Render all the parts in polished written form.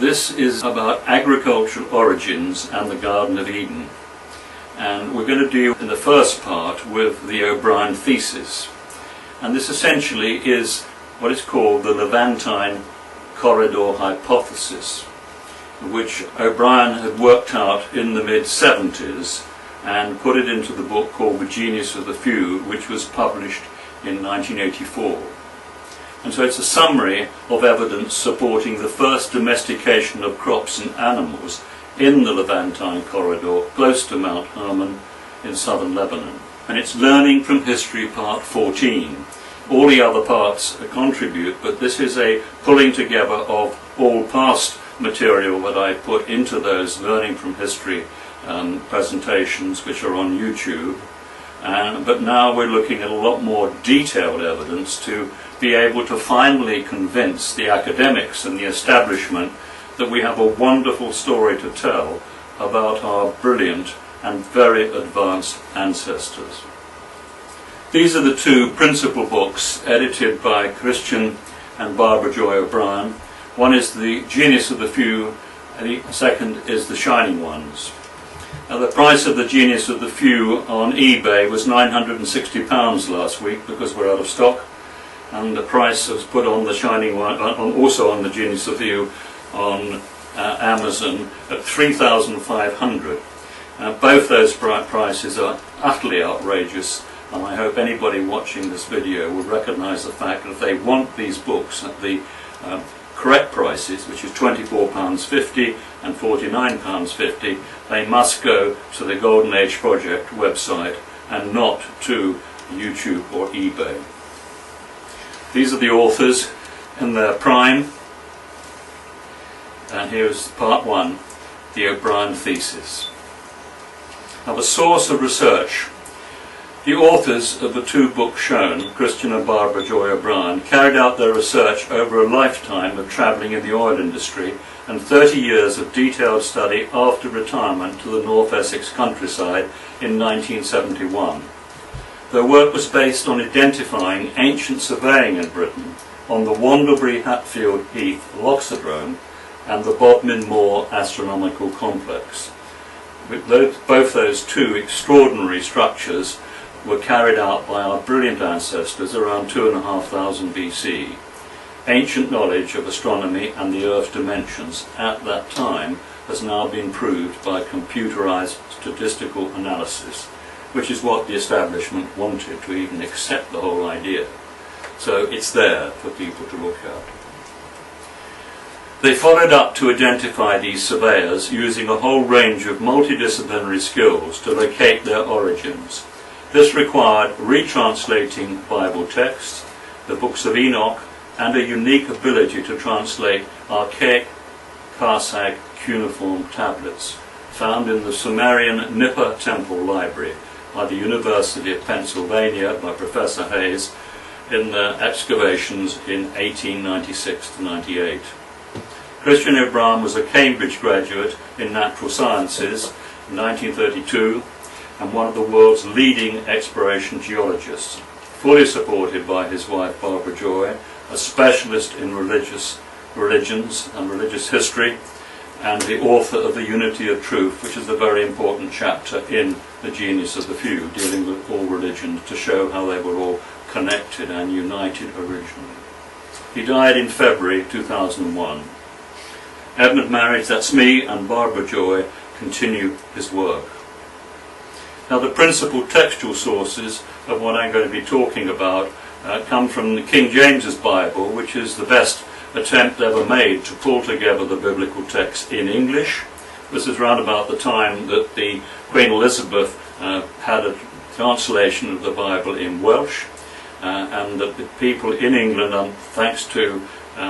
This is about agricultural origins and the Garden of Eden. And we're going to deal in the first part with the O'Brien thesis. And this essentially is what is called the Levantine Corridor hypothesis, which O'Brien had worked out in the mid-70s and put it into the book called The Genius of the Few, which was published in 1984. And so it's a summary of evidence supporting the first domestication of crops and animals in the Levantine Corridor, close to Mount Hermon in southern Lebanon. And it's Learning from History Part 14. All the other parts contribute, but this is a pulling together of all past material that I put into those Learning from History presentations, which are on YouTube. But now we're looking at a lot more detailed evidence to be able to finally convince the academics and the establishment that we have a wonderful story to tell about our brilliant and very advanced ancestors. These are the two principal books edited by Christian and Barbara Joy O'Brien. One is The Genius of the Few, and the second is The Shining Ones. Now, the price of The Genius of the Few on eBay was £960 last week because we're out of stock, and the price was put on The Shining One, also on The Genius of the Few on Amazon at £3,500. Both those prices are utterly outrageous, and I hope anybody watching this video will recognise the fact that if they want these books at the correct prices, which is £24.50 and £49.50, they must go to the Golden Age Project website and not to YouTube or eBay. These are the authors in their prime, and here's part one, the O'Brien thesis. Now, the source of research. The authors of the two books shown, Christian and Barbara Joy O'Brien, carried out their research over a lifetime of travelling in the oil industry and 30 years of detailed study after retirement to the North Essex countryside in 1971. Their work was based on identifying ancient surveying in Britain on the Wandlebury-Hatfield Heath Loxodrome and the Bodmin Moor Astronomical Complex. Both those two extraordinary structures were carried out by our brilliant ancestors around 2,500 BC. Ancient knowledge of astronomy and the Earth's dimensions at that time has now been proved by computerized statistical analysis, which is what the establishment wanted to even accept the whole idea. So it's there for people to look at. They followed up to identify these surveyors using a whole range of multidisciplinary skills to locate their origins. This required retranslating Bible texts, the books of Enoch, and a unique ability to translate archaic Karsag cuneiform tablets found in the Sumerian Nippur Temple Library by the University of Pennsylvania by Professor Hayes in the excavations in 1896 to 98. Christian O'Brien was a Cambridge graduate in natural sciences in 1932 and one of the world's leading exploration geologists, fully supported by his wife Barbara Joy, a specialist in religions and religious history, and the author of The Unity of Truth, which is a very important chapter in The Genius of the Few, dealing with all religions to show how they were all connected and united originally. He died in February 2001. Edmund Marriage, that's me, and Barbara Joy continue his work. Now, the principal textual sources of what I'm going to be talking about come from the King James's Bible, which is the best attempt ever made to pull together the biblical text in English. This is round about the time that the Queen Elizabeth had a translation of the Bible in Welsh, and that the people in England, thanks to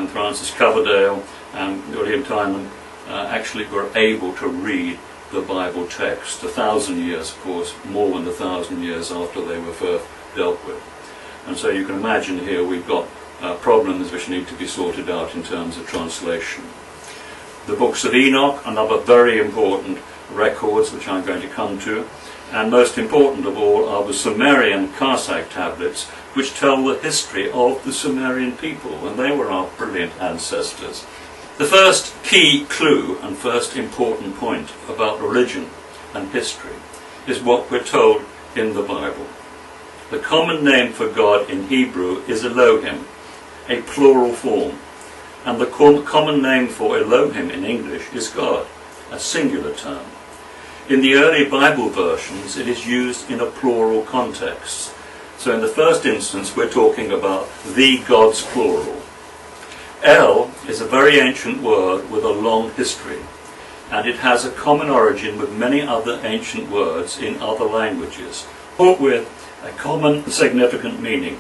Francis Coverdale and William Tynan, actually were able to read the Bible text 1,000 years, of course, more than 1,000 years after they were first dealt with. And so you can imagine here we've got problems which need to be sorted out in terms of translation. The books of Enoch, another very important records which I'm going to come to, and most important of all are the Sumerian Karsag tablets, which tell the history of the Sumerian people, and they were our brilliant ancestors. The first key clue and first important point about religion and history is what we're told in the Bible. The common name for God in Hebrew is Elohim, a plural form, and the common name for Elohim in English is God, a singular term. In the early Bible versions it is used in a plural context. So in the first instance we're talking about the gods plural. El is a very ancient word with a long history, and it has a common origin with many other ancient words in other languages, but with a common significant meaning.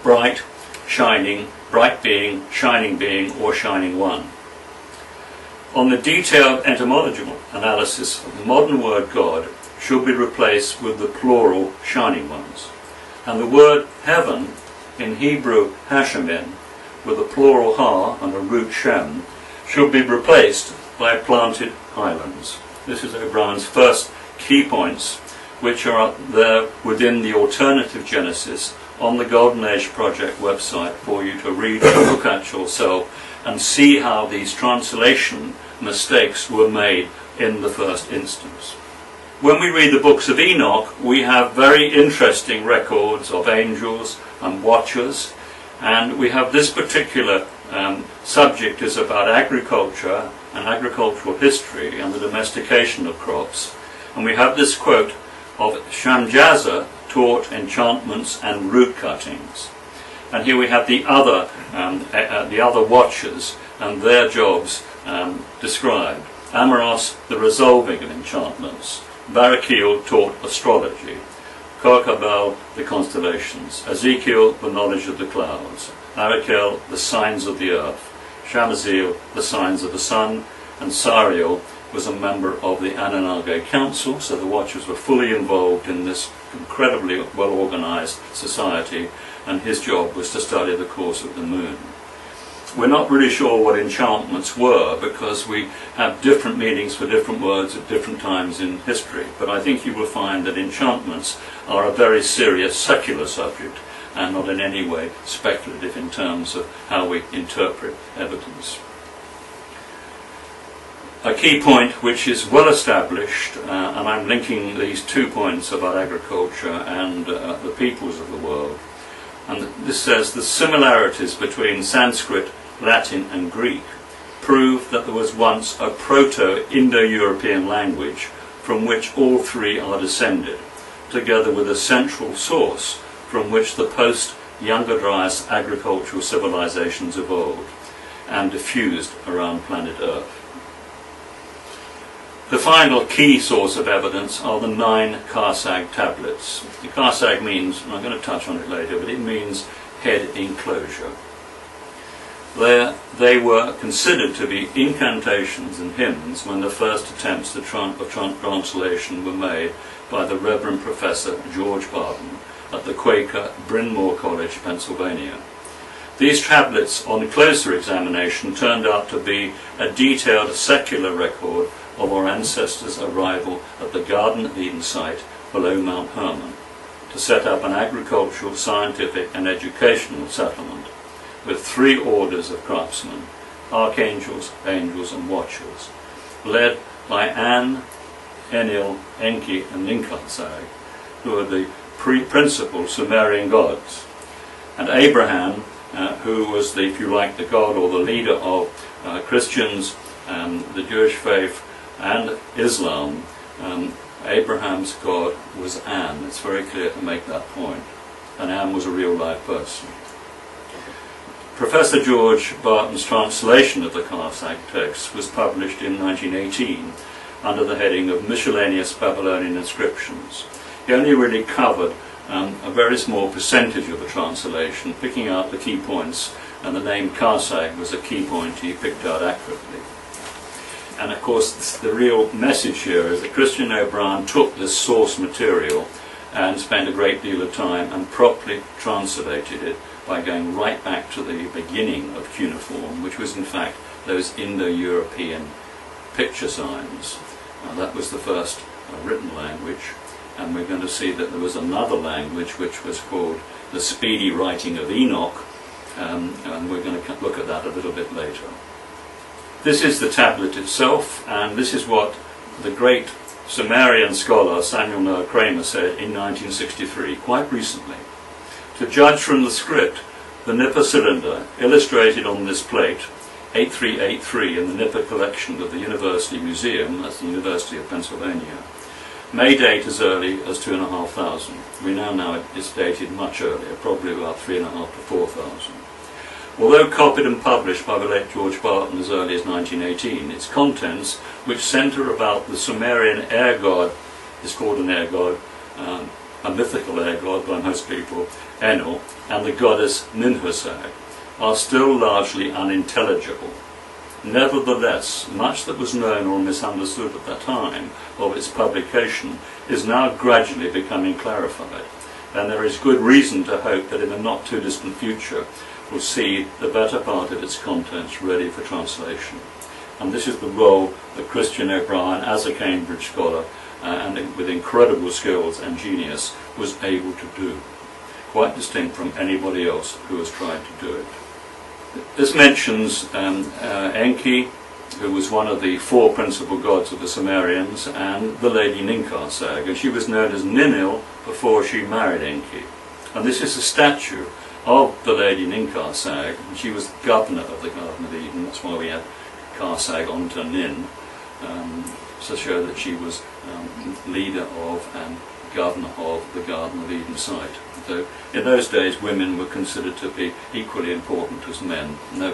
Bright, shining, bright being, shining being, or shining one. On the detailed etymological analysis, the modern word God should be replaced with the plural shining ones. And the word heaven, in Hebrew hashemin, with a plural ha and a root shem, should be replaced by planted highlands. This is O'Brien's first key points, which are there within the alternative Genesis on the Golden Age Project website for you to read and look at yourself and see how these translation mistakes were made in the first instance. When we read the books of Enoch, we have very interesting records of angels and watchers, and we have this particular subject is about agriculture and agricultural history and the domestication of crops. And we have this quote of Shamjaza taught enchantments and root cuttings. And here we have the other watchers and their jobs described. Amoros, the resolving of enchantments. Barakiel taught astrology. Kokabel, the constellations. Ezekiel, the knowledge of the clouds. Arakel, the signs of the earth. Shamaziel, the signs of the sun. And Sariel was a member of the Anunnaki Council, so the watchers were fully involved in this incredibly well-organized society, and his job was to study the course of the moon. We're not really sure what enchantments were, because we have different meanings for different words at different times in history, but I think you will find that enchantments are a very serious secular subject and not in any way speculative in terms of how we interpret evidence. A key point which is well established, and I'm linking these 2 points about agriculture and the peoples of the world, and this says the similarities between Sanskrit, Latin and Greek prove that there was once a Proto-Indo-European language from which all three are descended, together with a central source from which the post-Younger Dryas agricultural civilizations evolved and diffused around planet Earth. The final key source of evidence are the 9 Karsag tablets. The Karsag means, and I'm going to touch on it later, but it means head enclosure. They were considered to be incantations and hymns when the first attempts of translation were made by the Reverend Professor George Barton at the Quaker Bryn Mawr College, Pennsylvania. These tablets, on closer examination, turned out to be a detailed secular record of our ancestors' arrival at the Garden of Eden site below Mount Hermon to set up an agricultural, scientific and educational settlement with 3 orders of craftsmen, archangels, angels and watchers, led by An, Enil, Enki and Ninkalsag, who are the principal Sumerian gods, and Abraham, who was the, if you like, the god or the leader of Christians, the Jewish faith and Islam. Abraham's god was An. It's very clear to make that point. And An was a real life person. Professor George Barton's translation of the Karsag text was published in 1918 under the heading of Miscellaneous Babylonian Inscriptions. He only really covered a very small percentage of the translation, picking out the key points, and the name Karsag was a key point he picked out accurately. And of course the real message here is that Christian O'Brien took this source material and spent a great deal of time and properly translated it by going right back to the beginning of cuneiform, which was in fact those Indo-European picture signs. That was the first written language, and we're going to see that there was another language which was called the speedy writing of Enoch, and we're going to look at that a little bit later. This is the tablet itself, and this is what the great Sumerian scholar Samuel Noah Kramer said in 1963, quite recently. To judge from the script, the Nippur cylinder, illustrated on this plate, 8383 in the Nippur collection of the University Museum, that's the University of Pennsylvania, may date as early as 2,500. We now know it's dated much earlier, probably about 3,500 to 4,000. Although copied and published by the late George Barton as early as 1918, its contents, which centre about the Sumerian air god, is called an air god, a mythical air god by most people, Enel, and the goddess Ninhursag, are still largely unintelligible. Nevertheless, much that was known or misunderstood at that time of its publication is now gradually becoming clarified, and there is good reason to hope that in a not too distant future we'll see the better part of its contents ready for translation. And this is the role that Christian O'Brien, as a Cambridge scholar, and with incredible skills and genius, was able to do, quite distinct from anybody else who has tried to do it. This mentions Enki, who was one of the four principal gods of the Sumerians, and the lady Ninkarsag, and she was known as Ninil before she married Enki. And this is a statue of the lady Ninkarsag, and she was governor of the Garden of Eden. That's why we had Karsag onto Nin, to show that she was leader of and governor of the Garden of Eden site. So in those days women were considered to be equally important as men, no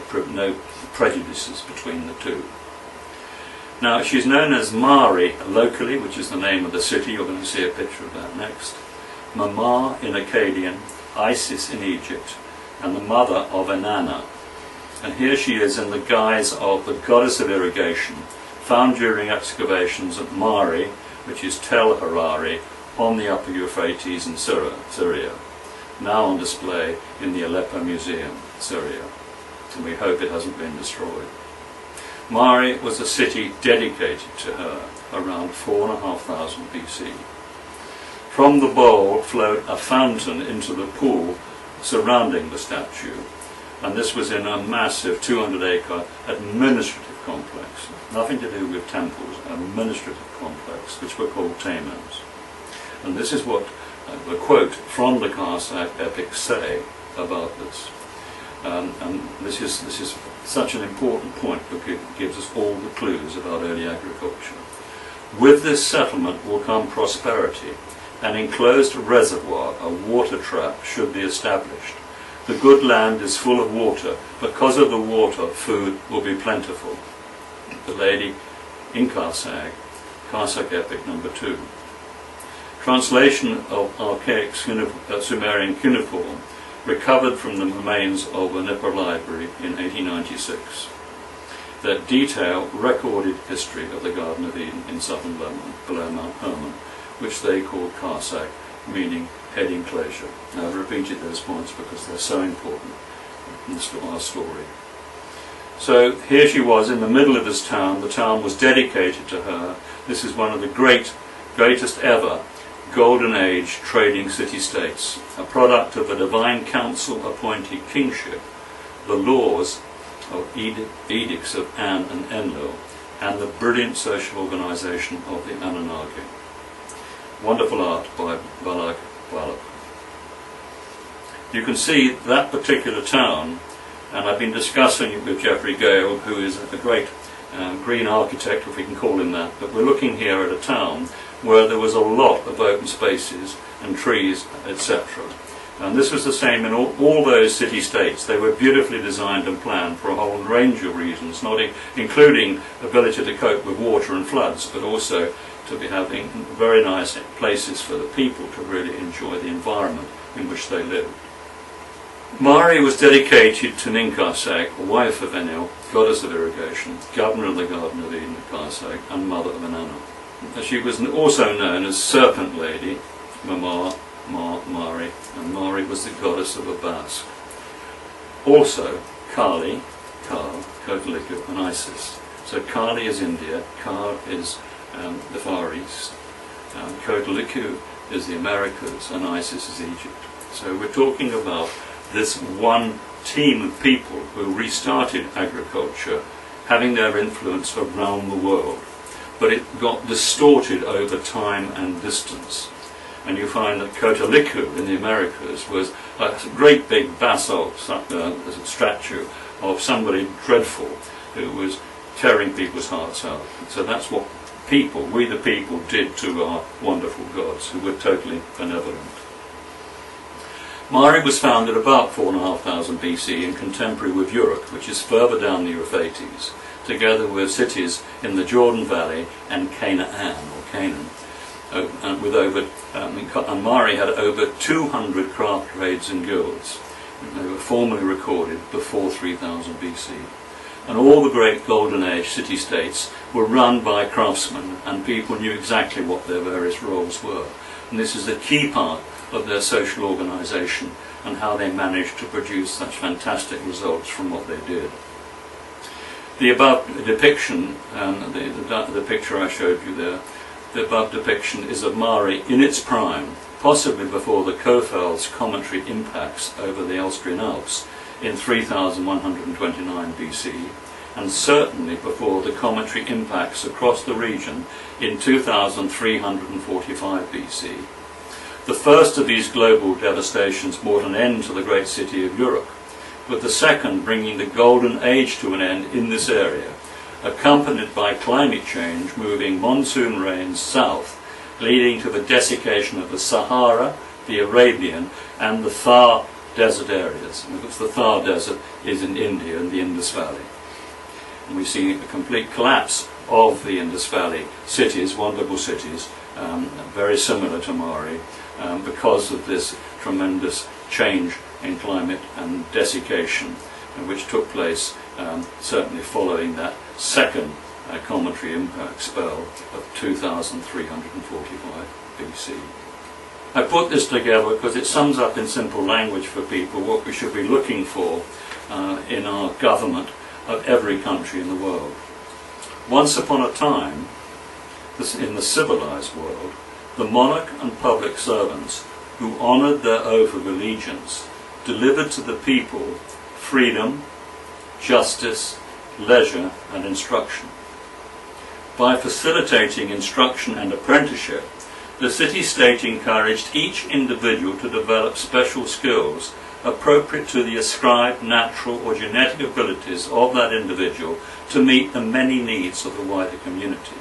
prejudices between the two. Now she's known as Mari locally, which is the name of the city. You're going to see a picture of that next. Mamar in Akkadian, Isis in Egypt, and the mother of Inanna. And here she is in the guise of the goddess of irrigation, found during excavations at Mari, which is Tel Harari, on the upper Euphrates in Syria, now on display in the Aleppo Museum, Syria, and we hope it hasn't been destroyed. Mari was a city dedicated to her around 4,500 BC. From the bowl flowed a fountain into the pool surrounding the statue, and this was in a massive 200-acre administrative complex, nothing to do with temples, an administrative complex, which were called tamens. And this is what the quote from the Karsag epic say about this. And this is such an important point because it gives us all the clues about early agriculture. With this settlement will come prosperity. An enclosed reservoir, a water trap, should be established. The good land is full of water. Because of the water, food will be plentiful. The lady in Karsag, Karsag epic number 2. Translation of archaic Sumerian cuneiform recovered from the remains of the Nippur Library in 1896 that detail recorded history of the Garden of Eden in southern Lebanon, below Mount Hermon, which they called Karsag, meaning head enclosure. Now I've repeated those points because they're so important in our story. So here she was in the middle of this town. The town was dedicated to her. This is one of the greatest ever Golden Age trading city-states, a product of the divine council appointed kingship, the laws of edicts of An and Enlil, and the brilliant social organisation of the Anunnaki. Wonderful art by Balak Balak. You can see that particular town, and I've been discussing it with Geoffrey Gale, who is a great green architect, if we can call him that, but we're looking here at a town where there was a lot of open spaces and trees, etc. And this was the same in all those city-states. They were beautifully designed and planned for a whole range of reasons, not including ability to cope with water and floods, but also to be having very nice places for the people to really enjoy the environment in which they lived. Mari was dedicated to Ninkarsag, wife of Enel, goddess of irrigation, governor of the Garden of Eden at Karsag, and mother of Inanna. She was also known as Serpent Lady, Mari, and Mari was the goddess of Abbas. Also, Kali, Kotaliku, and Isis. So Kali is India, Kar is the Far East, Kotaliku is the Americas, and Isis is Egypt. So we're talking about this one team of people who restarted agriculture, having their influence around the world. But it got distorted over time and distance. And you find that Kotaliku in the Americas was a great big basalt statue of somebody dreadful who was tearing people's hearts out. So that's what we the people, did to our wonderful gods, who were totally benevolent. Mari was founded about 4,500 BC in contemporary with Uruk, which is further down the Euphrates, together with cities in the Jordan Valley and Canaan, and with and Mari had over 200 craft trades and guilds. They were formally recorded before 3000 BC. And all the great Golden Age city-states were run by craftsmen, and people knew exactly what their various roles were. And this is a key part of their social organisation and how they managed to produce such fantastic results from what they did. The above depiction, the picture I showed you there, the above depiction is of Mari in its prime, possibly before the Kofels commentary impacts over the Austrian Alps in 3129 BC, and certainly before the commentary impacts across the region in 2345 BC. The first of these global devastations brought an end to the great city of Uruk, with the second bringing the Golden Age to an end in this area, accompanied by climate change moving monsoon rains south, leading to the desiccation of the Sahara, the Arabian, and the Thar desert areas. And of course the Thar desert is in India and the Indus Valley. And we see a complete collapse of the Indus Valley cities, wonderful cities, very similar to Mari, because of this tremendous change in climate and desiccation, which took place certainly following that second commentary impact spell of 2345 BC. I put this together because it sums up in simple language for people what we should be looking for in our government of every country in the world. Once upon a time, in the civilised world, the monarch and public servants who honoured their oath of allegiance delivered to the people freedom, justice, leisure and instruction. By facilitating instruction and apprenticeship, the city-state encouraged each individual to develop special skills appropriate to the ascribed natural or genetic abilities of that individual to meet the many needs of the wider community.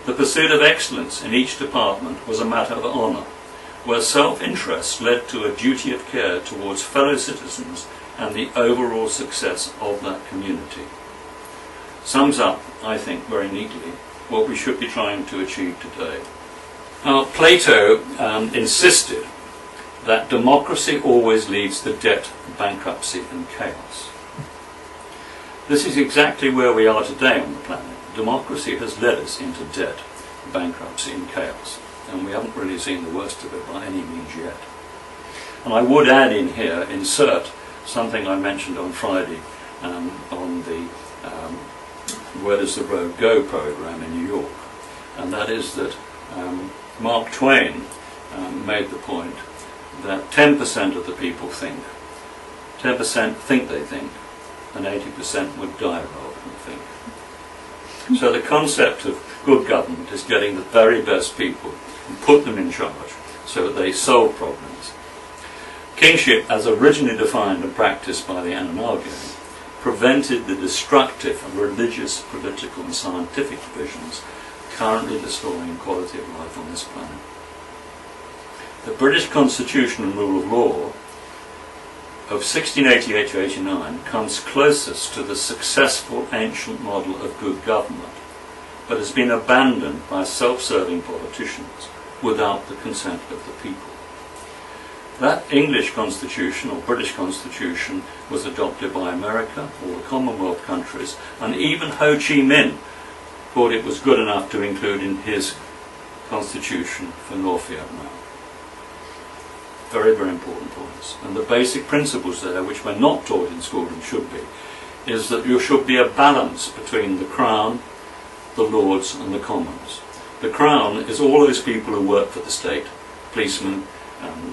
The pursuit of excellence in each department was a matter of honour, where self-interest led to a duty of care towards fellow citizens and the overall success of that community. Sums up, I think, very neatly what we should be trying to achieve today. Now, Plato insisted that democracy always leads to debt, bankruptcy and chaos. This is exactly where we are today on the planet. Democracy has led us into debt, bankruptcy and chaos, and we haven't really seen the worst of it by any means yet. And I would add in here, insert something I mentioned on Friday on the Where Does the Road Go program in New York, and that is that Mark Twain made the point that 10% of the people think, 10% think they think, and 80% would die rather than think. So the concept of good government is getting the very best people and put them in charge so that they solve problems. Kingship, as originally defined and practiced by the Anunnaki, prevented the destructive and religious, political and scientific divisions currently destroying quality of life on this planet. The British Constitution and rule of law of 1688 to 89 comes closest to the successful ancient model of good government, but has been abandoned by self-serving politicians without the consent of the people. That English constitution or British constitution was adopted by America, all the Commonwealth countries, and even Ho Chi Minh thought it was good enough to include in his constitution for North Vietnam. Very, very important points. And the basic principles there, which we're not taught in school and should be, is that there should be a balance between the Crown, the Lords and the Commons. The Crown is all those people who work for the state, policemen,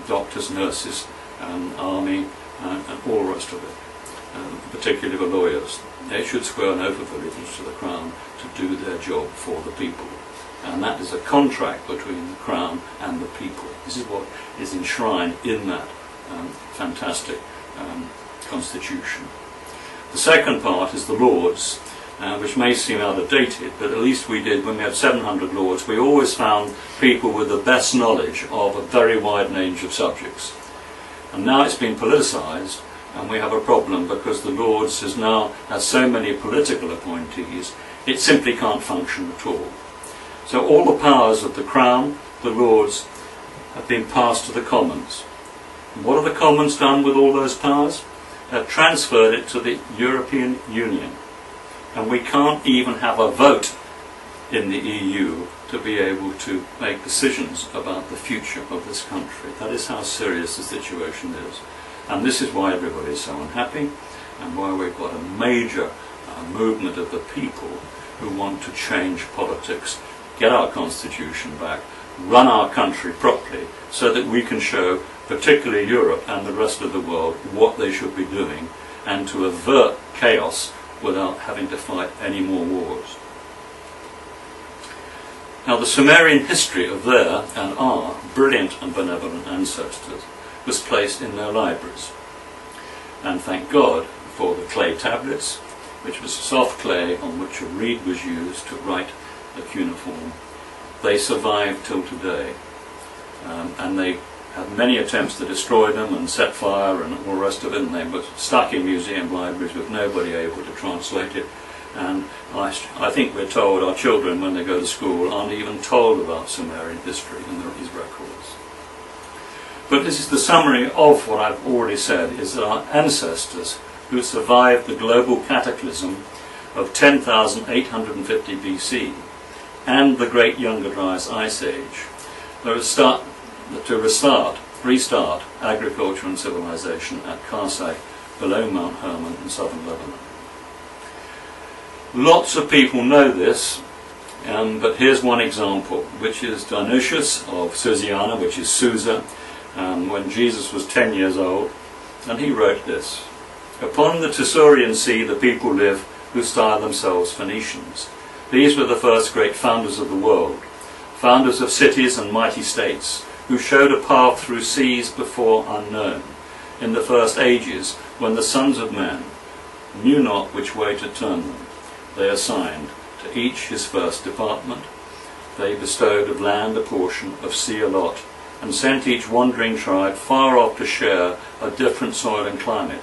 doctors, nurses, army, and all the rest of it. particularly the lawyers. They should swear an oath of allegiance to the Crown to do their job for the people. And that is a contract between the Crown and the people. This is what is enshrined in that fantastic constitution. The second part is the Lords, which may seem out of dated, but at least we did, when we had 700 Lords, we always found people with the best knowledge of a very wide range of subjects. And now it's been politicised, and we have a problem because the Lords has so many political appointees, it simply can't function at all. So all the powers of the Crown, the Lords, have been passed to the Commons. And what have the Commons done with all those powers? They've transferred it to the European Union. And we can't even have a vote in the EU to be able to make decisions about the future of this country. That is how serious the situation is. And this is why everybody is so unhappy, and why we've got a major movement of the people who want to change politics, get our constitution back, run our country properly, so that we can show, particularly Europe and the rest of the world, what they should be doing, and to avert chaos without having to fight any more wars. Now, the Sumerian history of their and our brilliant and benevolent ancestors was placed in their libraries. And thank God for the clay tablets, which was soft clay on which a reed was used to write the cuneiform. They survived till today, and they had many attempts to destroy them and set fire and all the rest of it, and they were stuck in museum libraries with nobody able to translate it. And I think we're told our children, when they go to school, aren't even told about Sumerian history and these records. But this is the summary of what I've already said, is that our ancestors who survived the global cataclysm of 10,850 BC and the Great Younger Dryas Ice Age, restart agriculture and civilization at Karsak below Mount Hermon in southern Lebanon. Lots of people know this, but here's one example, which is Dionysius of Susiana, which is Susa, when Jesus was 10 years old, and he wrote this: "Upon the Tessurian Sea the people live who style themselves Phoenicians. These were the first great founders of the world, founders of cities and mighty states, who showed a path through seas before unknown, in the first ages, when the sons of men knew not which way to turn them. They assigned to each his first department. They bestowed of land a portion, of sea a lot, and sent each wandering tribe far off to share a different soil and climate.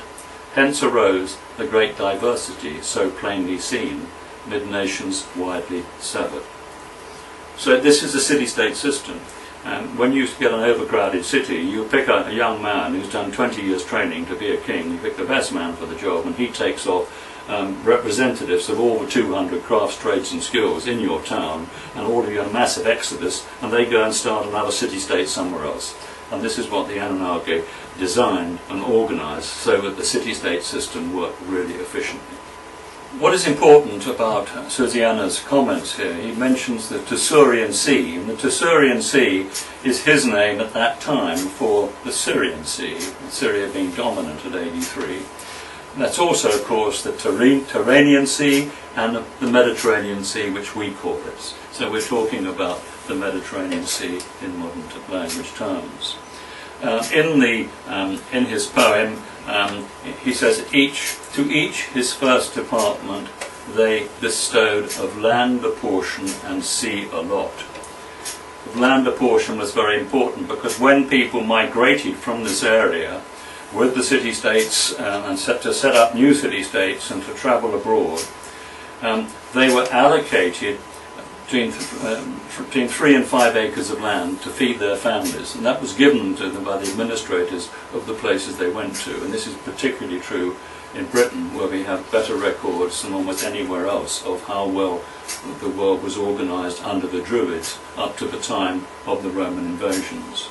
Hence arose the great diversity so plainly seen, mid nations widely severed." So this is a city-state system. And when you get an overcrowded city, you pick a young man who's done 20 years training to be a king. You pick the best man for the job, and he takes off representatives of all the 200 crafts, trades and skills in your town, and all of you, a massive exodus, and they go and start another city-state somewhere else. And this is what the Anunnaki designed and organised so that the city-state system worked really efficiently. What is important about Susiana's comments here, he mentions the Tessurian Sea, and the Tessurian Sea is his name at that time for the Syrian Sea, Syria being dominant at 83. And that's also, of course, the Tyrrhenian Sea and the Mediterranean Sea, which we call it. So we're talking about the Mediterranean Sea in modern language terms. In his poem, he says, to each his first department they bestowed of land a portion and sea a lot. Of land a portion was very important, because when people migrated from this area with the city-states and to set up new city-states and to travel abroad, they were allocated between 3 and 5 acres of land to feed their families, and that was given to them by the administrators of the places they went to. And this is particularly true in Britain, where we have better records than almost anywhere else of how well the world was organised under the Druids up to the time of the Roman invasions.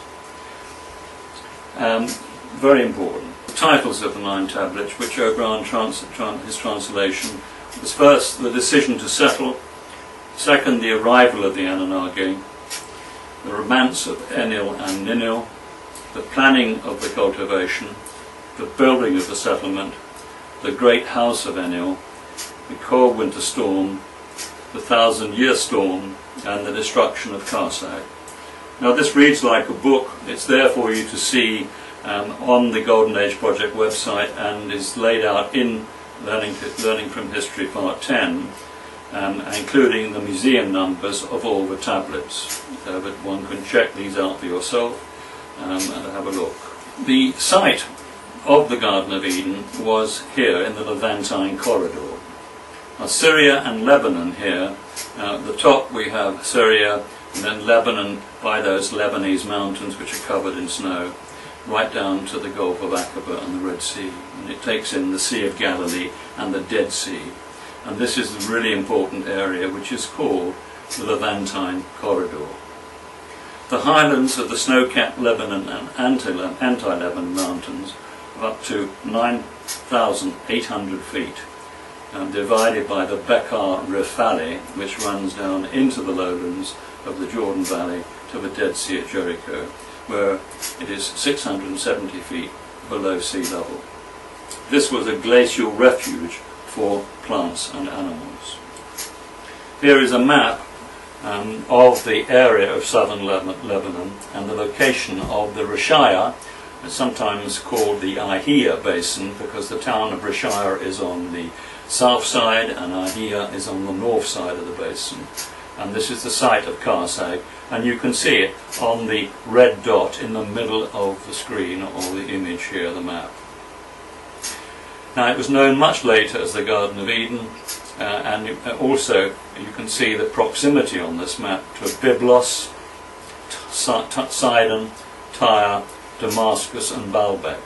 Very important. The titles of the 9 tablets, which O'Brien, his translation, was first the decision to settle, second the arrival of the Anunnaki, the romance of Enlil and Ninil, the planning of the cultivation, the building of the settlement, the Great House of Enil, the cold winter storm, the 1,000-year storm, and the destruction of Karsag. Now this reads like a book. It's there for you to see on the Golden Age Project website, and is laid out in Learning from History Part 10, including the museum numbers of all the tablets. But one can check these out for yourself and have a look. The site of the Garden of Eden was here in the Levantine Corridor. Now Syria and Lebanon here, at the top we have Syria, and then Lebanon by those Lebanese mountains which are covered in snow, right down to the Gulf of Aqaba and the Red Sea. And it takes in the Sea of Galilee and the Dead Sea. And this is the really important area which is called the Levantine Corridor. The highlands of the snow-capped Lebanon and anti-Lebanon mountains of up to 9,800 feet, divided by the Bekaa Rif Valley, which runs down into the lowlands of the Jordan Valley to the Dead Sea at Jericho, where it is 670 feet below sea level. This was a glacial refuge for plants and animals. Here is a map of the area of southern Lebanon and the location of the Rishaya. It's sometimes called the Ahia Basin because the town of Rishaya is on the south side and Ahia is on the north side of the basin. And this is the site of Karsag, and you can see it on the red dot in the middle of the screen, or the image here, the map. Now it was known much later as the Garden of Eden, and also you can see the proximity on this map to Byblos, Sidon, Tyre, Damascus and Baalbek.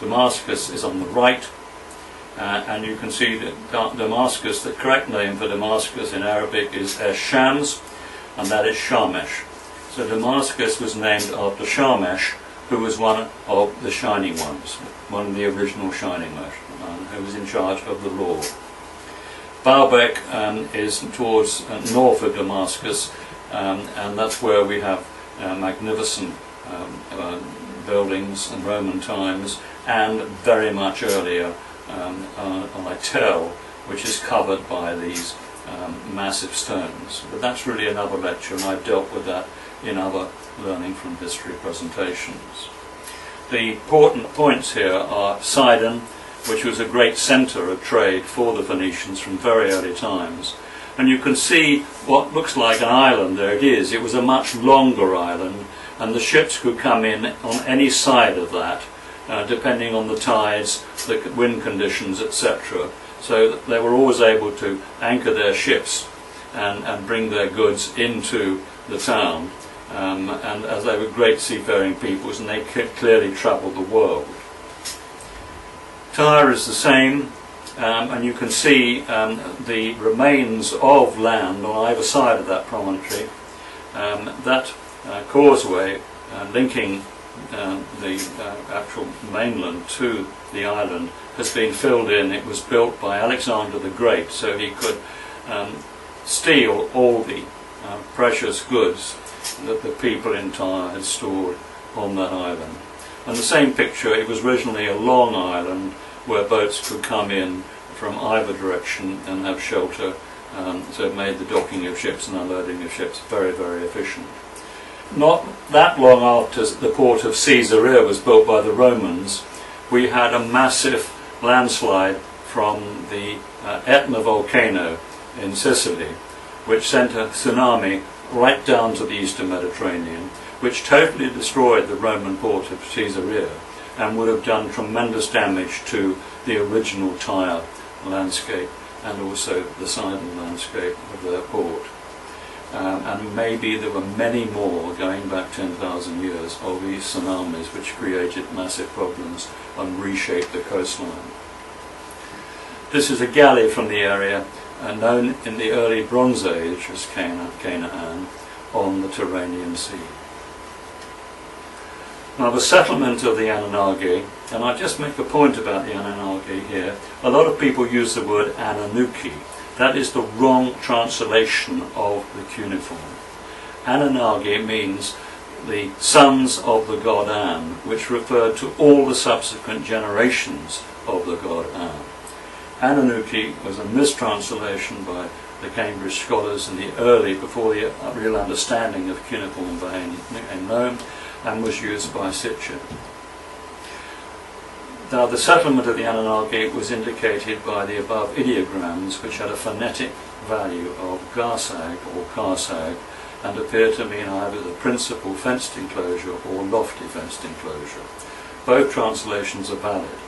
Damascus is on the right, and you can see that Damascus, the correct name for Damascus in Arabic is Shams, and that is Shamesh. So Damascus was named after Shamesh, who was one of the Shining Ones, one of the original Shining Ones, who was in charge of the law. Baalbek is towards north of Damascus, and that's where we have magnificent buildings in Roman times, and very much earlier on a tell, which is covered by these massive stones. But that's really another lecture, and I've dealt with that in other Learning from History presentations. The important points here are Sidon, which was a great centre of trade for the Phoenicians from very early times. And you can see what looks like an island. There it is. It was a much longer island, and the ships could come in on any side of that, depending on the tides, the wind conditions, etc. So they were always able to anchor their ships and bring their goods into the town. And as they were great seafaring peoples, and they clearly travelled the world. Tyre is the same, and you can see the remains of land on either side of that promontory. That causeway linking the actual mainland to the island has been filled in. It was built by Alexander the Great, so he could steal all the precious goods that the people in Tyre had stored on that island. And the same picture, it was originally a long island where boats could come in from either direction and have shelter, so it made the docking of ships and unloading of ships very, very efficient. Not that long after the port of Caesarea was built by the Romans, we had a massive landslide from the Etna volcano in Sicily, which sent a tsunami right down to the eastern Mediterranean, which totally destroyed the Roman port of Caesarea and would have done tremendous damage to the original Tyre landscape and also the Sidon landscape of their port. And maybe there were many more going back 10,000 years of these tsunamis which created massive problems and reshaped the coastline. This is a galley from the area known in the early Bronze Age as Canaan on the Tyrrhenian Sea. Now the settlement of the Anunnaki, and I just make a point about the Anunnaki here, a lot of people use the word Anunnaki. That is the wrong translation of the cuneiform. Anunnaki means the sons of the god An, which referred to all the subsequent generations of the god An. Ananuki was a mistranslation by the Cambridge scholars in the before the real understanding of cuneiform became known, and was used by Sitchin. Now, the settlement of the Anunnaki was indicated by the above ideograms, which had a phonetic value of garsag or karsag, and appear to mean either the principal fenced enclosure or lofty fenced enclosure. Both translations are valid.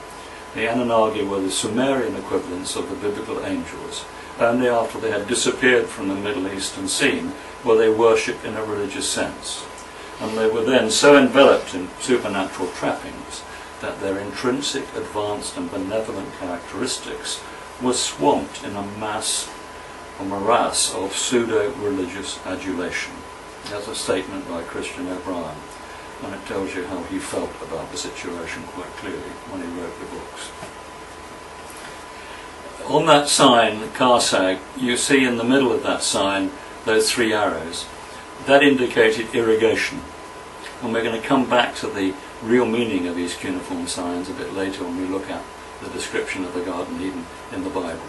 The Anunnaki were the Sumerian equivalents of the biblical angels. Only after they had disappeared from the Middle Eastern scene were they worshipped in a religious sense. And they were then so enveloped in supernatural trappings that their intrinsic, advanced and benevolent characteristics were swamped in a morass of pseudo-religious adulation. That's a statement by Christian O'Brien, and it tells you how he felt about the situation quite clearly when he wrote the books. On that sign, Karsag, you see in the middle of that sign those three arrows. That indicated irrigation. And we're going to come back to the real meaning of these cuneiform signs a bit later when we look at the description of the Garden of Eden in the Bible.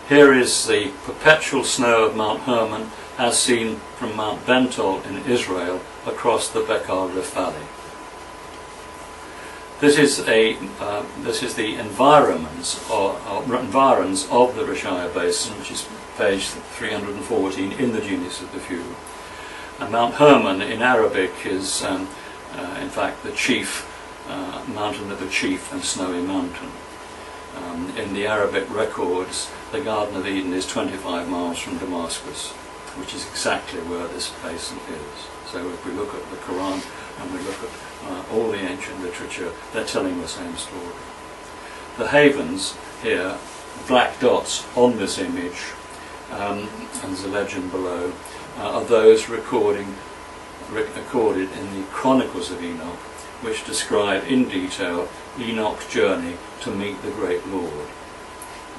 Here is the perpetual snow of Mount Hermon as seen from Mount Bentol in Israel across the Bekaa Rift Valley. This is the environs of the Rishaya Basin, which is page 314 in the Genius of the Few. And Mount Hermon in Arabic is in fact the chief mountain of a chief and snowy mountain. In the Arabic records, the Garden of Eden is 25 miles from Damascus, which is exactly where this basin is. So if we look at the Quran and we look at all the ancient literature, they're telling the same story. The havens here, black dots on this image, and there's a legend below, are those recorded in the Chronicles of Enoch, which describe in detail Enoch's journey to meet the great Lord.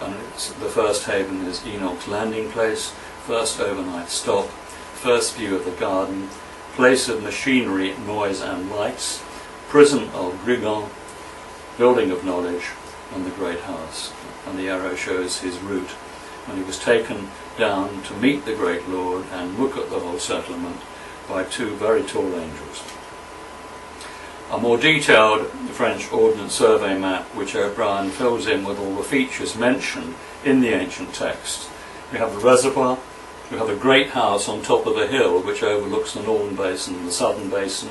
And the first haven is Enoch's landing place, first overnight stop, first view of the garden, place of machinery, noise and lights, prison of Grigon, building of knowledge, and the great house. And the arrow shows his route when he was taken down to meet the great Lord and look at the whole settlement by two very tall angels. A more detailed French Ordnance Survey map, which O'Brien fills in with all the features mentioned in the ancient text. We have the reservoir, we have a great house on top of a hill which overlooks the northern basin and the southern basin.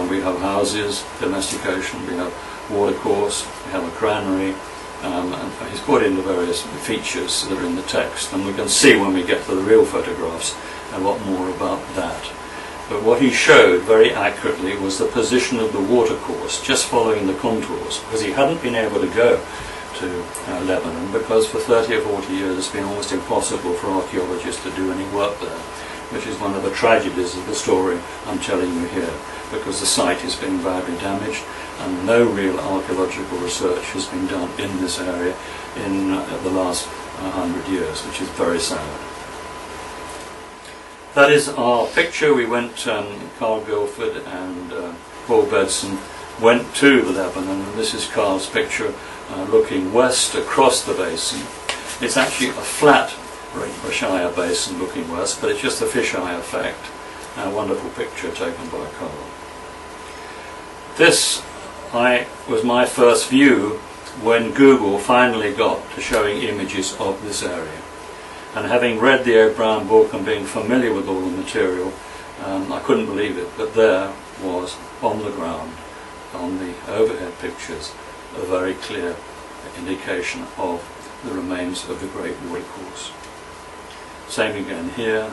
We have houses, domestication, we have watercourse, we have a granary, and he's put in the various features that are in the text, and we can see when we get to the real photographs a lot more about that. But what he showed very accurately was the position of the watercourse, just following the contours, because he hadn't been able to go to Lebanon, because for 30 or 40 years it's been almost impossible for archaeologists to do any work there, which is one of the tragedies of the story I'm telling you here, because the site has been badly damaged and no real archaeological research has been done in this area in the last 100 years, which is very sad. That is our picture. We went, Carl Guilford and Paul Bedson went to the Lebanon, and this is Carl's picture looking west across the basin. It's actually a flat Rishaya basin looking west, but it's just a fisheye effect. A wonderful picture taken by Carl. This was my first view when Google finally got to showing images of this area. And having read the O'Brien book and being familiar with all the material, I couldn't believe it, but there was on the ground, on the overhead pictures, a very clear indication of the remains of the Great Watercourse. Same again here.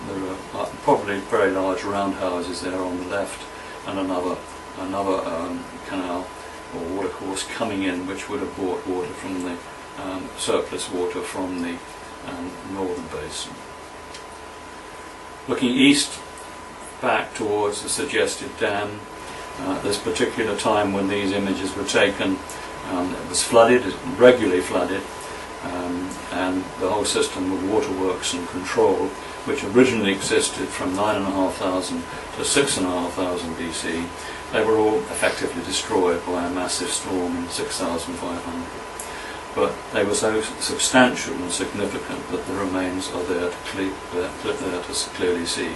There are probably very large roundhouses there on the left, and another canal or watercourse coming in, which would have brought water from the surplus water from the northern basin. Looking east back towards the suggested dam, this particular time when these images were taken, it was flooded, regularly flooded, and the whole system of waterworks and control, which originally existed from 9,500 to 6,500 BC, they were all effectively destroyed by a massive storm in 6,500. But they were so substantial and significant that the remains are there to clearly see.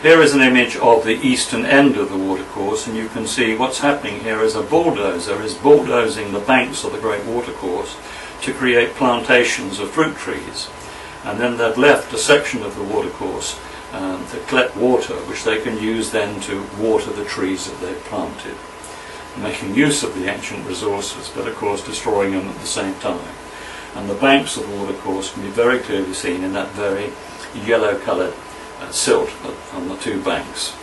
Here is an image of the eastern end of the watercourse, and you can see what's happening here is a bulldozer is bulldozing the banks of the great watercourse to create plantations of fruit trees. And then they've left a section of the watercourse to collect water, which they can use then to water the trees that they've planted, making use of the ancient resources, but of course destroying them at the same time. And the banks of the watercourse can be very clearly seen in that very yellow-coloured silt on the two banks.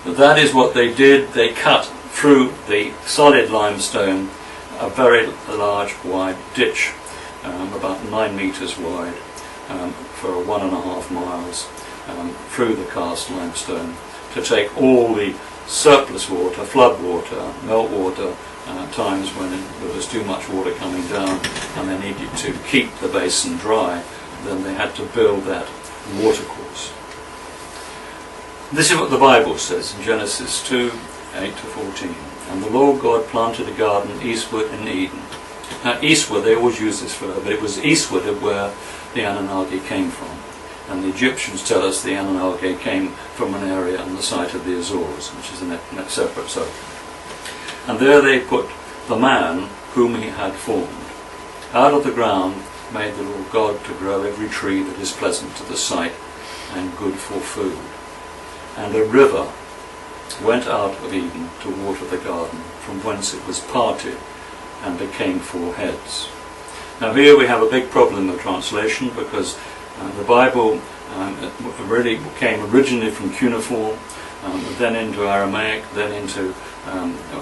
But that is what they did. They cut through the solid limestone a very large, wide ditch, about 9 metres wide, for 1.5 miles through the cast limestone, to take all the surplus water, flood water, meltwater, times when there was too much water coming down and they needed to keep the basin dry. Then they had to build that watercourse. This is what the Bible says in Genesis 2, 8-14. And the Lord God planted a garden eastward in Eden. Now eastward, they always use this verb, but it was eastward of where the Anunnaki came from. And the Egyptians tell us the Anunnaki came from an area on the site of the Azores, which is a separate subject. And there they put the man whom he had formed. Out of the ground made the Lord God to grow every tree that is pleasant to the sight and good for food. And a river went out of Eden to water the garden, from whence it was parted and became 4 heads. Now here we have a big problem with translation, because the Bible really came originally from cuneiform, then into Aramaic, then into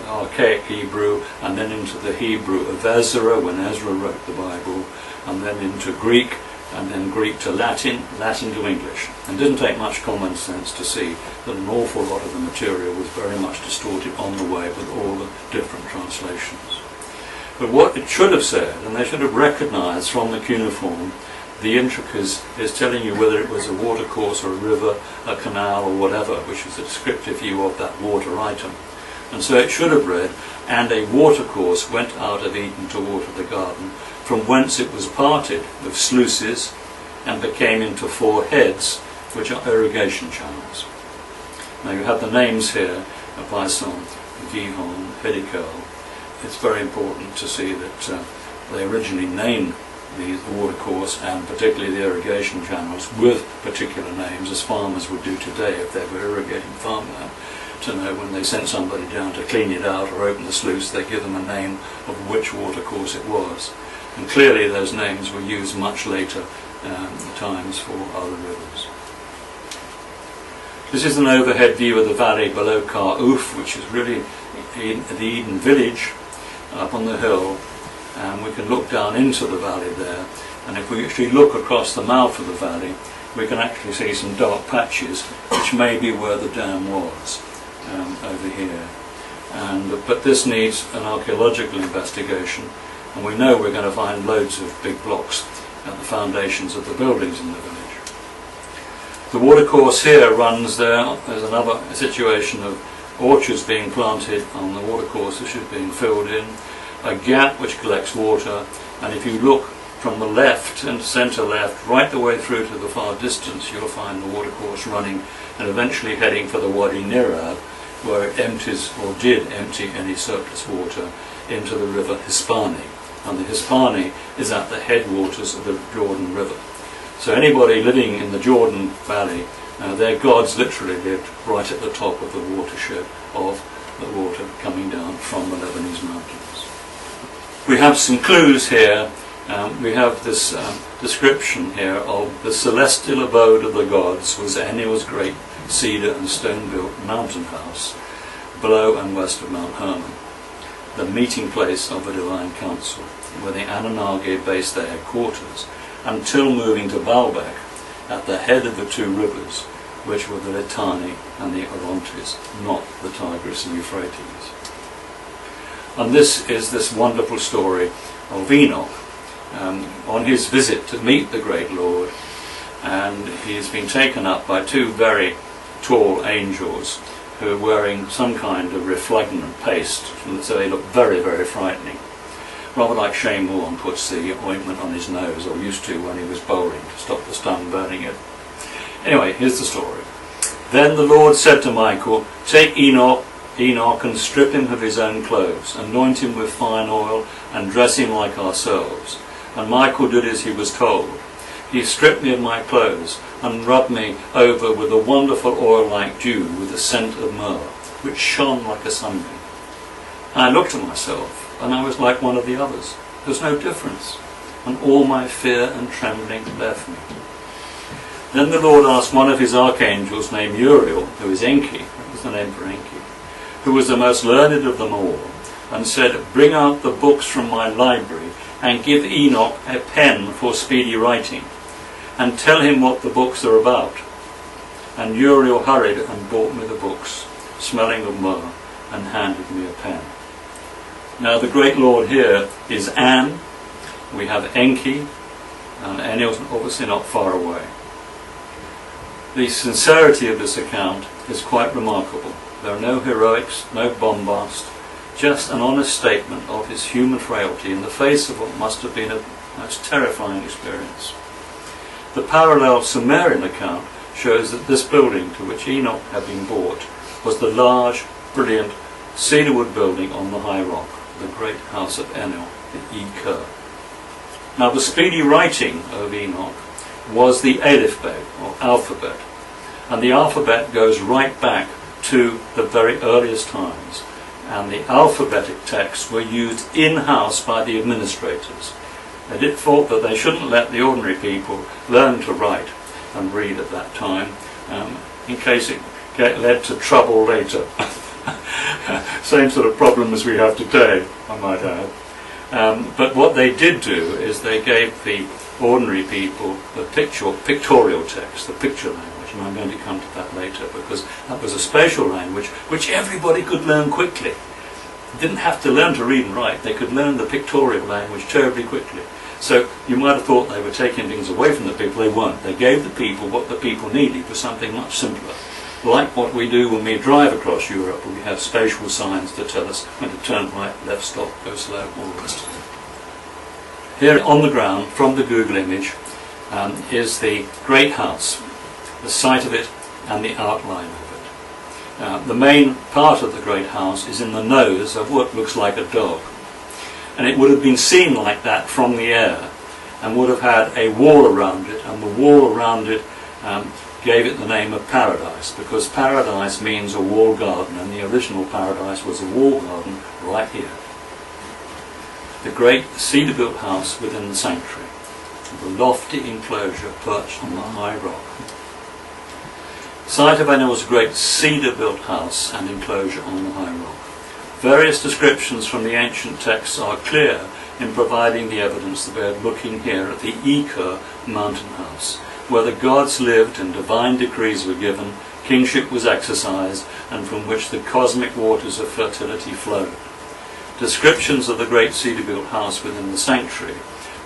archaic Hebrew, and then into the Hebrew of Ezra when Ezra wrote the Bible, and then into Greek, and then Greek to Latin, Latin to English. And it didn't take much common sense to see that an awful lot of the material was very much distorted on the way with all the different translations. But what it should have said, and they should have recognised from the cuneiform, the intricacies is telling you whether it was a watercourse or a river, a canal or whatever, which was a descriptive view of that water item. And so it should have read, and a watercourse went out of Eden to water the garden, from whence it was parted with sluices and became into 4 heads, which are irrigation channels. Now you have the names here, Pison, Gihon, Hiddekel. It's very important to see that they originally named the watercourse and particularly the irrigation channels with particular names, as farmers would do today if they were irrigating farmland, to know when they sent somebody down to clean it out or open the sluice, they give them a name of which watercourse it was. And clearly those names were used much later times for other rivers. This is an overhead view of the valley below Kar Uf, which is really the Eden village up on the hill, and we can look down into the valley there, and if we actually look across the mouth of the valley, we can actually see some dark patches, which may be where the dam was, over here. But this needs an archaeological investigation, and we know we're going to find loads of big blocks at the foundations of the buildings in the village. The watercourse here runs there. There's another situation of orchards being planted on the watercourse, which is being filled in, a gap which collects water, and if you look from the left and centre left right the way through to the far distance, you'll find the watercourse running and eventually heading for the Wadi Nirab, where it empties, or did empty, any surplus water into the river Hispani. And the Hispani is at the headwaters of the Jordan River. So anybody living in the Jordan Valley, their gods literally lived right at the top of the watershed of the water coming down from the Lebanese mountains. We have some clues here. We have this description here of the celestial abode of the gods was Enel's great cedar and stone-built mountain house below and west of Mount Hermon, the meeting place of the divine council, where the Anunnaki based their headquarters, until moving to Baalbek at the head of the 2 rivers, which were the Litani and the Orontes, not the Tigris and Euphrates. And this is this wonderful story of Enoch, on his visit to meet the great Lord, and he's been taken up by two very tall angels who are wearing some kind of refulgent paste, so they look very, very frightening. Rather like Shane Warne puts the ointment on his nose, or used to when he was bowling, to stop the stun burning it. Anyway, here's the story. Then the Lord said to Michael, "Take Enoch, and strip him of his own clothes, anoint him with fine oil, and dress him like ourselves." And Michael did as he was told. He stripped me of my clothes, and rubbed me over with a wonderful oil like dew, with the scent of myrrh, which shone like a sunbeam. I looked at myself, and I was like one of the others. There was no difference, and all my fear and trembling left me. Then the Lord asked one of his archangels, named Uriel, who is Enki, that was the name for Enki, who was the most learned of them all, and said, "Bring out the books from my library, and give Enoch a pen for speedy writing, and tell him what the books are about." And Uriel hurried and brought me the books, smelling of myrrh, and handed me a pen. Now the great Lord here is An. We have Enki, and Enel's obviously not far away. The sincerity of this account is quite remarkable. There are no heroics, no bombast, just an honest statement of his human frailty in the face of what must have been a most terrifying experience. The parallel Sumerian account shows that this building to which Enoch had been brought was the large, brilliant, cedarwood building on the high rock, the great house of Enel, the E-Ker. Now the speedy writing of Enoch was the Aleph-Bet, or alphabet, and the alphabet goes right back to the very earliest times, and the alphabetic texts were used in-house by the administrators. They did thought that they shouldn't let the ordinary people learn to write and read at that time, in case it led to trouble later. Same sort of problem as we have today, I might add. But what they did do is they gave the ordinary people the pictorial text, the picture language, and I'm going to come to that later, because that was a spatial language which everybody could learn quickly. They didn't have to learn to read and write, they could learn the pictorial language terribly quickly. So you might have thought they were taking things away from the people. They weren't. They gave the people what the people needed for something much simpler. Like what we do when we drive across Europe, we have spatial signs to tell us when to turn right, left, stop, go slow, all the rest of it. Here on the ground, from the Google image, is the great house, the site of it and the outline of it. The main part of the great house is in the nose of what looks like a dog. And it would have been seen like that from the air, and would have had a wall around it, and the wall around it gave it the name of paradise, because paradise means a walled garden, and the original paradise was a walled garden right here. The great cedar-built house within the sanctuary, the lofty enclosure perched on the high rock. The site of Enel's great cedar-built house and enclosure on the high rock. Various descriptions from the ancient texts are clear in providing the evidence that we're looking here at the E-Ker mountain house, where the gods lived and divine decrees were given, kingship was exercised, and from which the cosmic waters of fertility flowed. Descriptions of the great cedar-built house within the sanctuary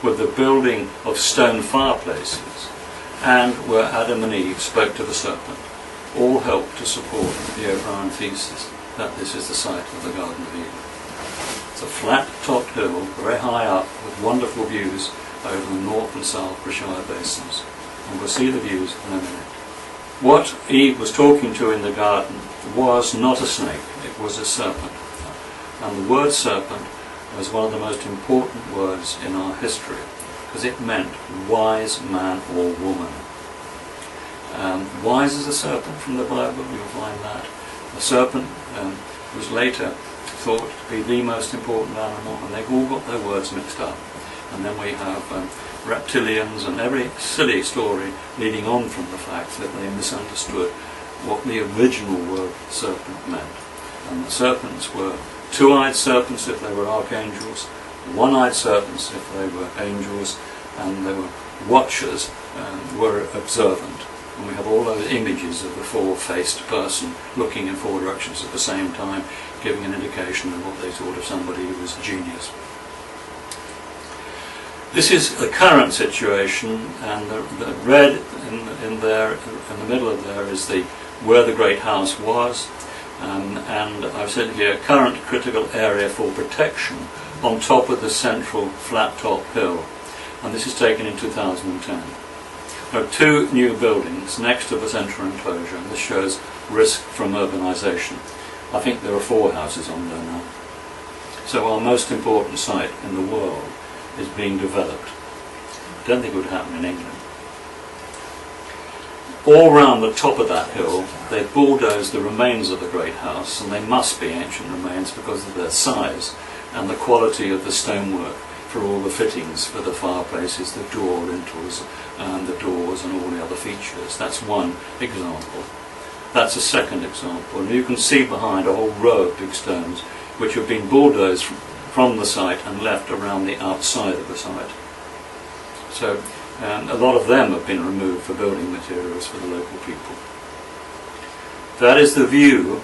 were the building of stone fireplaces, and where Adam and Eve spoke to the serpent, all help to support the O'Brien thesis that this is the site of the Garden of Eden. It's a flat-topped hill, very high up, with wonderful views over the north and south Brishire basins. And we'll see the views in a minute. What Eve was talking to in the garden was not a snake, it was a serpent. And the word serpent was one of the most important words in our history, because it meant wise man or woman. Wise as a serpent from the Bible, you'll find that. The serpent was later thought to be the most important animal, and they've all got their words mixed up. And then we have reptilians and every silly story leading on from the fact that they misunderstood what the original word serpent meant. And the serpents were two-eyed serpents if they were archangels, one-eyed serpents if they were angels, and they were watchers, were observant. And we have all those images of the four-faced person looking in four directions at the same time, giving an indication of what they thought of somebody who was a genius. This is the current situation, and the red in there, in the middle of there, is where the Great House was, and I've said here current critical area for protection on top of the central flat top hill, and this is taken in 2010. There are two new buildings next to the central enclosure, and this shows risk from urbanisation. I think there are 4 houses on there now. So our most important site in the world is being developed. I don't think it would happen in England. All round the top of that hill, they bulldozed the remains of the Great House, and they must be ancient remains because of their size and the quality of the stonework for all the fittings for the fireplaces, the door lintels, and the doors and all the other features. That's one example. That's a second example. And you can see behind a whole row of big stones which have been bulldozed from the site and left around the outside of the site. So a lot of them have been removed for building materials for the local people. That is the view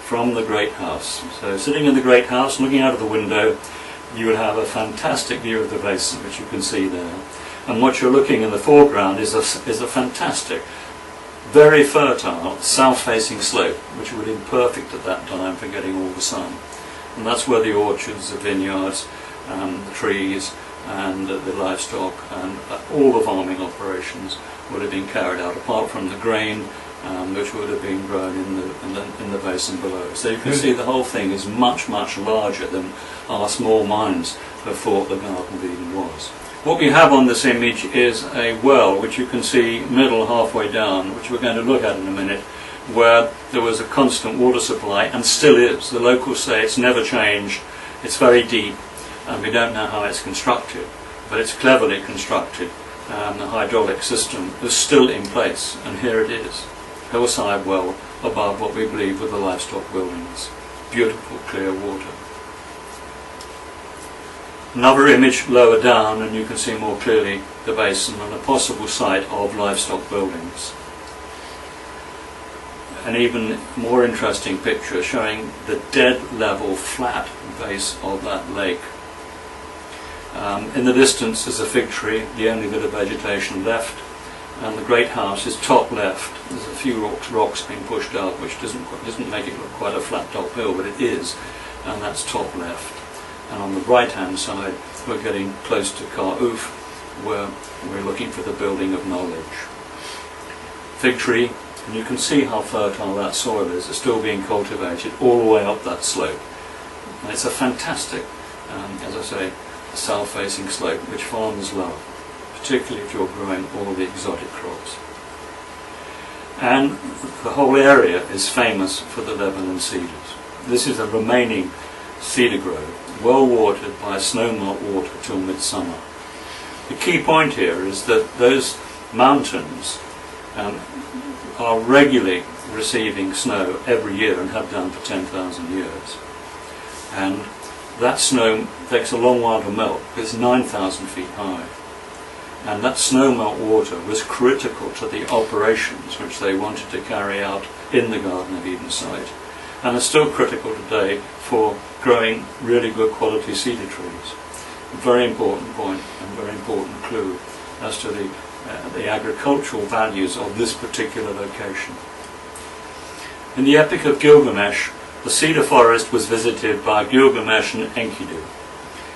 from the Great House. So sitting in the Great House, looking out of the window, you would have a fantastic view of the basin, which you can see there. And what you're looking in the foreground is a fantastic, very fertile, south-facing slope, which would have been perfect at that time for getting all the sun. And that's where the orchards, the vineyards, the trees, and the livestock, and all the farming operations would have been carried out, apart from the grain, which would have been grown in the basin below. So you can see the whole thing is much, much larger than our small minds have thought the Garden of Eden was. What we have on this image is a well, which you can see middle halfway down, which we're going to look at in a minute, where there was a constant water supply, and still is. The locals say it's never changed, it's very deep, and we don't know how it's constructed, but it's cleverly constructed. The hydraulic system is still in place, and here it is. Hillside well above what we believe were the livestock buildings. Beautiful clear water. Another image lower down, and you can see more clearly the basin and a possible site of livestock buildings. An even more interesting picture showing the dead level flat base of that lake. In the distance is a fig tree, the only bit of vegetation left, and the Great House is top left. There's a few rocks being pushed out, which doesn't make it look quite a flat top hill, but it is, and that's top left. And on the right hand side we're getting close to Car-Ouf, where we're looking for the building of knowledge. Fig tree, and you can see how fertile that soil is. It's still being cultivated all the way up that slope. And it's a fantastic, as I say, south-facing slope, which farmers love, particularly if you're growing all the exotic crops. And the whole area is famous for the Lebanon cedars. This is a remaining cedar grove, well watered by snowmelt water till midsummer. The key point here is that those mountains are regularly receiving snow every year and have done for 10,000 years. And that snow takes a long while to melt. It's 9,000 feet high. And that snowmelt water was critical to the operations which they wanted to carry out in the Garden of Eden site, and are still critical today for growing really good quality cedar trees. A very important point and very important clue as to the agricultural values of this particular location. In the Epic of Gilgamesh, the cedar forest was visited by Gilgamesh and Enkidu.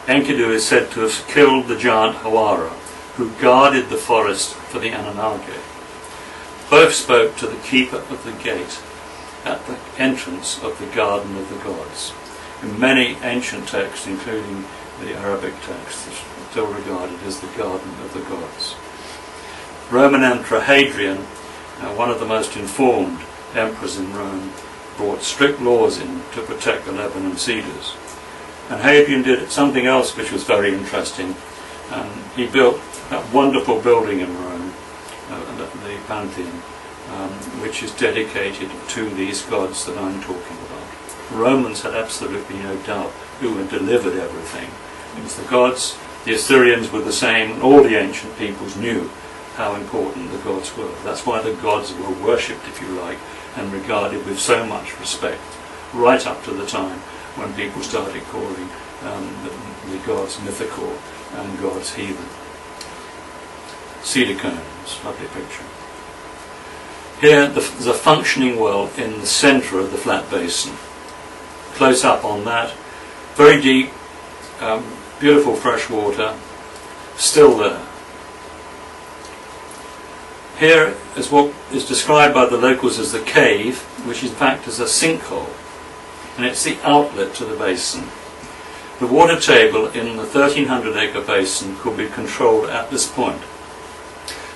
Enkidu is said to have killed the giant Hawara, who guarded the forest for the Anunnaki. Both spoke to the keeper of the gate at the entrance of the Garden of the Gods. In many ancient texts, including the Arabic texts, it's still regarded as the Garden of the Gods. Roman Emperor Hadrian, one of the most informed emperors in Rome, brought strict laws in to protect the Lebanon cedars. And Hadrian did something else which was very interesting. He built that wonderful building in Rome, the Pantheon, which is dedicated to these gods that I'm talking about. The Romans had absolutely no doubt who had delivered everything. It was the gods. The Assyrians were the same, and all the ancient peoples knew how important the gods were. That's why the gods were worshipped, if you like, and regarded with so much respect, right up to the time when people started calling the gods mythical and God's heathen. Cedar cones, lovely picture. Here there's a functioning well in the centre of the flat basin. Close up on that, very deep, beautiful fresh water, still there. Here is what is described by the locals as the cave, which in fact is a sinkhole, and it's the outlet to the basin. The water table in the 1,300-acre basin could be controlled at this point,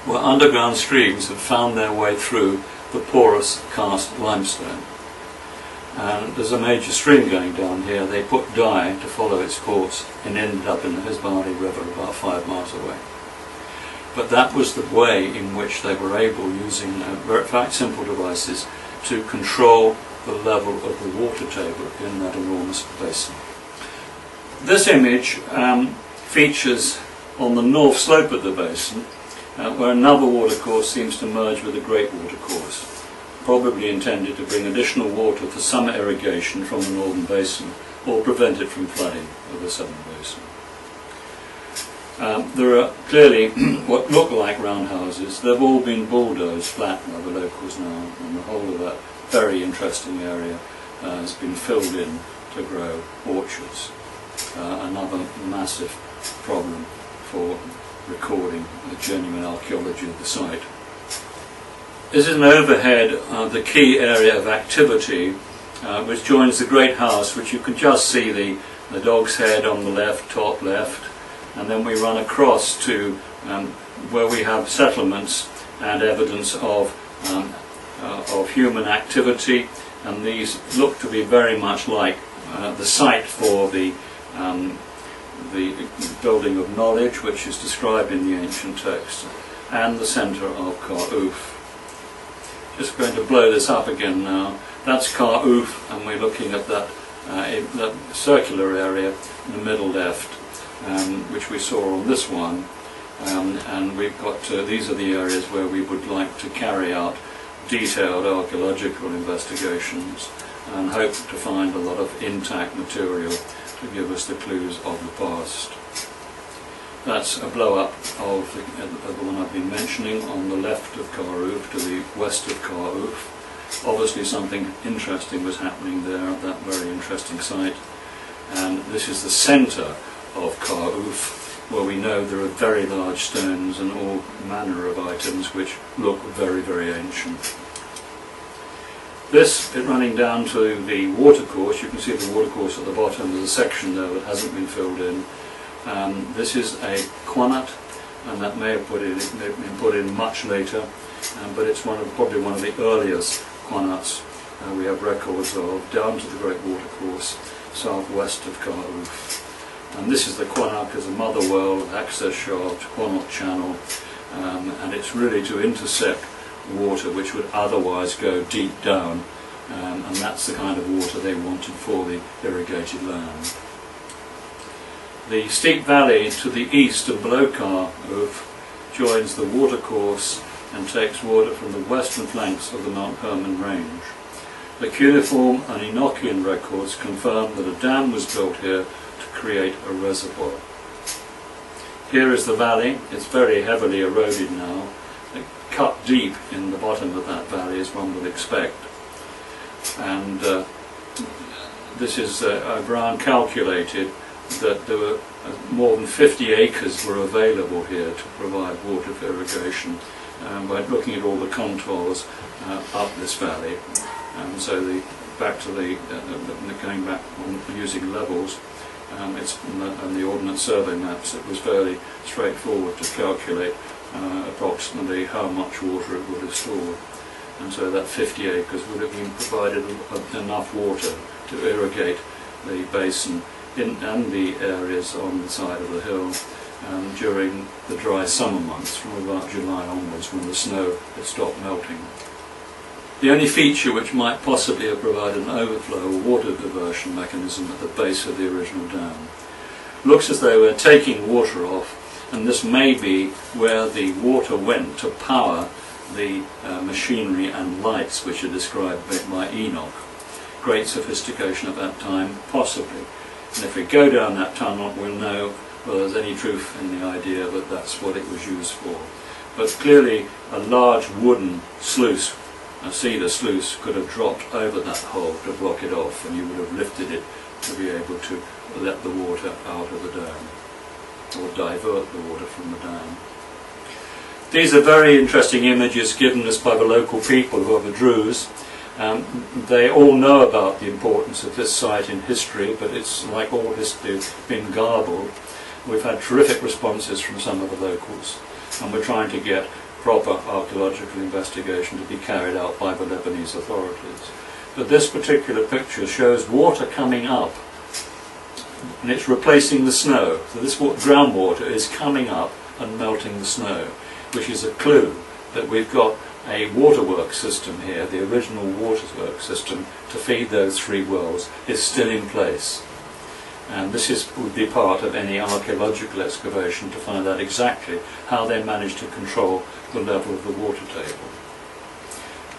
where underground streams have found their way through the porous cast limestone. And there's a major stream going down here. They put dye to follow its course and ended up in the Hisbari River about 5 miles away. But that was the way in which they were able, using very simple devices, to control the level of the water table in that enormous basin. This image features on the north slope of the basin, where another watercourse seems to merge with the Great Watercourse, probably intended to bring additional water for summer irrigation from the northern basin or prevent it from flooding of the southern basin. There are clearly what look like roundhouses. They've all been bulldozed flat by the locals now, and the whole of that very interesting area has been filled in to grow orchards. Another massive problem for recording the genuine archaeology of the site. This is an overhead of the key area of activity, which joins the great house, which you can just see the dog's head on the left, top left, and then we run across to where we have settlements and evidence of human activity, and these look to be very much like the site for the building of knowledge, which is described in the ancient text, and the centre of Kar-Uf. Just going to blow this up again now. That's Kar-Uf, and we're looking at that circular area in the middle left, which we saw on this one, and we've got these are the areas where we would like to carry out detailed archaeological investigations and hope to find a lot of intact material to give us the clues of the past. That's a blow-up of the one I've been mentioning on the left of Kar-Uf to the west of Kar-Uf. Obviously something interesting was happening there at that very interesting site. And this is the centre of Kar-Uf, where we know there are very large stones and all manner of items which look very, very ancient. This is running down to the watercourse. You can see the watercourse at the bottom. There's a section there that hasn't been filled in. This is a quanat, and that may have been put in much later, but it's probably one of the earliest quanats we have records of, down to the Great Watercourse, southwest of Kar-Uf. And this is the quanat as a mother well, access shaft, quanat channel, and it's really to intercept water which would otherwise go deep down, and that's the kind of water they wanted for the irrigated land. The steep valley to the east and below Kar-Uf joins the watercourse and takes water from the western flanks of the Mount Hermon range. The cuneiform and Enochian records confirm that a dam was built here to create a reservoir. Here is the valley. It's very heavily eroded now. Cut deep in the bottom of that valley, as one would expect. And this is O'Brien calculated that there were more than 50 acres were available here to provide water for irrigation by looking at all the contours up this valley. So going back on using levels, and the Ordnance Survey maps, it was fairly straightforward to calculate approximately how much water it would have stored. And so that 50 acres would have been provided enough water to irrigate the basin and the areas on the side of the hill during the dry summer months, from about July onwards, when the snow had stopped melting. The only feature which might possibly have provided an overflow or water diversion mechanism at the base of the original dam looks as though we're taking water off, and this may be where the water went to power the machinery and lights which are described by Enoch. Great sophistication at that time, possibly. And if we go down that tunnel, we'll know whether there's any truth in the idea that that's what it was used for. But clearly a large wooden sluice, a cedar sluice, could have dropped over that hole to block it off, and you would have lifted it to be able to let the water out of the dam, or divert the water from the dam. These are very interesting images given us by the local people who are the Druze. They all know about the importance of this site in history, but it's like all history been garbled. We've had terrific responses from some of the locals, and we're trying to get proper archaeological investigation to be carried out by the Lebanese authorities. But this particular picture shows water coming up, and it's replacing the snow. So this groundwater is coming up and melting the snow, which is a clue that we've got a waterworks system here. The original waterworks system to feed those three wells is still in place. And this would be part of any archaeological excavation to find out exactly how they managed to control the level of the water table.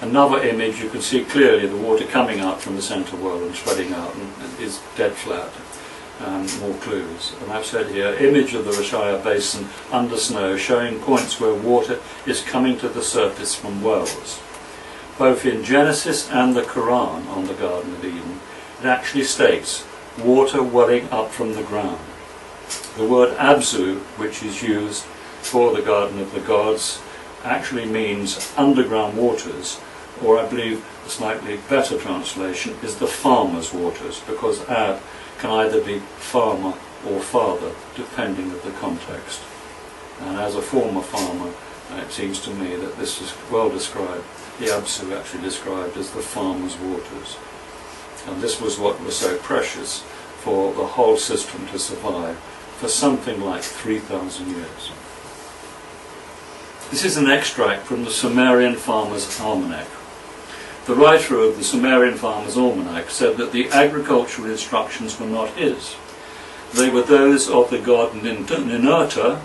Another image, you can see clearly the water coming out from the centre well and spreading out, and is dead flat. More clues. And I've said here, image of the Rashaya Basin under snow, showing points where water is coming to the surface from wells. Both in Genesis and the Quran on the Garden of Eden, it actually states water welling up from the ground. The word abzu, which is used for the Garden of the Gods, actually means underground waters, or I believe a slightly better translation is the farmer's waters, because ab can either be farmer or father, depending on the context. And as a former farmer, it seems to me that this is well described. The Absu actually described as the farmer's waters. And this was what was so precious for the whole system to survive for something like 3,000 years. This is an extract from the Sumerian Farmer's Almanac. The writer of the Sumerian Farmer's Almanac said that the agricultural instructions were not his. They were those of the god Ninurta,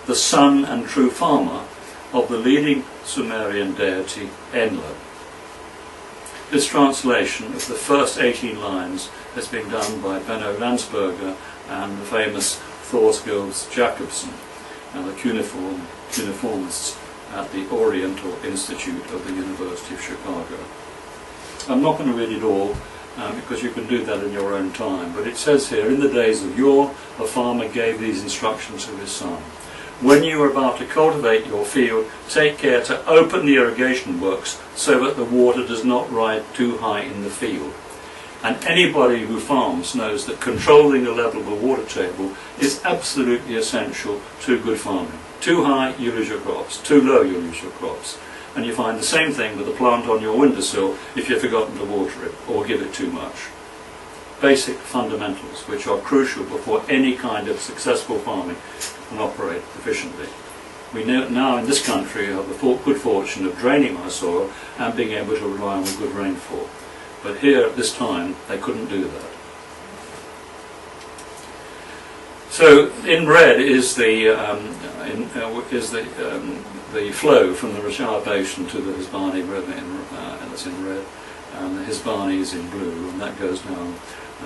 the son and true farmer of the leading Sumerian deity Enlil. This translation of the first 18 lines has been done by Benno Landsberger and the famous Thorskilds Jacobsen and the cuneiformists at the Oriental Institute of the University of Chicago. I'm not going to read it all because you can do that in your own time, but it says here, in the days of yore, a farmer gave these instructions to his son. When you are about to cultivate your field, take care to open the irrigation works so that the water does not rise too high in the field. And anybody who farms knows that controlling the level of the water table is absolutely essential to good farming. Too high, you lose your crops. Too low, you lose your crops. And you find the same thing with the plant on your windowsill if you've forgotten to water it or give it too much. Basic fundamentals which are crucial before any kind of successful farming can operate efficiently. We now in this country have the good fortune of draining our soil and being able to rely on good rainfall. But here at this time they couldn't do that. So in red is the flow from the Rashaya Basin to the Hisbani River, and that's in red, and the Hisbani is in blue, and that goes down